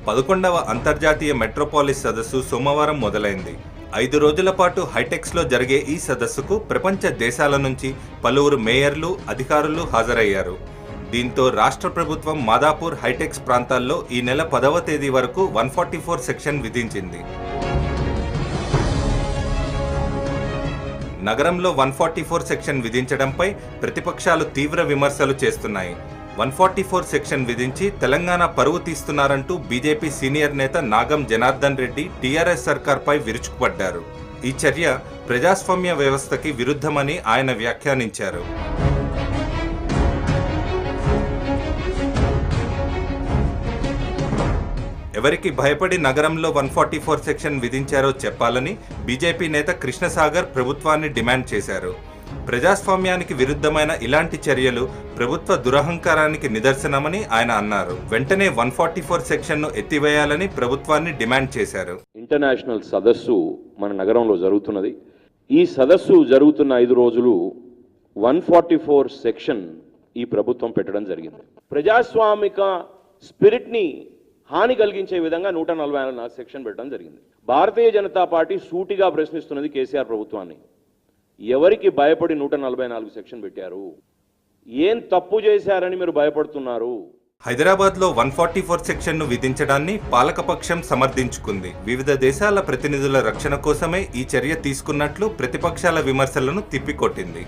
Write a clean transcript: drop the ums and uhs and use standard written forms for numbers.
11వ అంతర్జాతీయ మెట్రోపాలిస్ సదస్సు సోమవారం మొదలైంది. 5 రోజుల పాటు హైటెక్స్లో జరిగే ఈ సదస్సుకు ప్రపంచ దేశాల నుంచి పలువురు మేయర్లు, అధికారులు హాజరయ్యారు. దీంతో రాష్ట్ర ప్రభుత్వం మాదాపూర్, హైటెక్స్ ప్రాంతాల్లో ఈ నెల 10వ తేదీ వరకు 144 సెక్షన్ విధించింది. నగరంలో 144 సెక్షన్ విధించడంపై ప్రతిపక్షాలు తీవ్ర విమర్శలు చేస్తున్నాయి. 144 సెక్షన్ విధించి తెలంగాణ పరువు తీస్తున్నారంటూ బీజేపీ సీనియర్ నేత నాగం జనార్దన్ రెడ్డి టీఆర్ఎస్ సర్కార్పై విరుచుకుపడ్డారు. ఈ చర్య ప్రజాస్వామ్య వ్యవస్థకి విరుద్ధమని ఆయన వ్యాఖ్యానించారు. ఎవరికి భయపడి నగరంలో 144 సెక్షన్ విధించారో చెప్పాలని బీజేపీ నేత కృష్ణసాగర్ ప్రభుత్వాన్ని డిమాండ్ చేశారు. ప్రజాస్వామ్యానికి విరుద్ధమైన ఇలాంటి చర్యలు ప్రభుత్వ దురహంకారానికి నిదర్శనమని ఆయన అన్నారు. వెంటనే 144 సెక్షన్ను ఎత్తివేయాలని ప్రభుత్వాన్ని డిమాండ్ చేశారు. ఇంటర్నేషనల్ సదస్సు మన నగరంలో జరుగుతున్నది. ఈ సదస్సు జరుగుతున్న 5 రోజులు 144 సెక్షన్ ఈ ప్రభుత్వం పెట్టడం జరిగింది. ప్రజాస్వామిక స్పిరిట్ని హాని కలిగించే విధంగా 144 సెక్షన్ పెట్టడం జరిగింది. భారతీయ జనతా పార్టీ సూటిగా ప్రశ్నిస్తున్నది కేసీఆర్ ప్రభుత్వాన్ని, ఎవరికి భయపడి 144 సెక్షన్ పెట్టారు? ఏం తప్పు చేశారని మీరు భయపడుతున్నారు? హైదరాబాద్లో 144 సెక్షన్ను విధించడాన్ని పాలకపక్షం సమర్థించుకుంది. వివిధ దేశాల ప్రతినిధుల రక్షణ కోసమే ఈ చర్య తీసుకున్నట్లు ప్రతిపక్షాల విమర్శలను తిప్పికొట్టింది.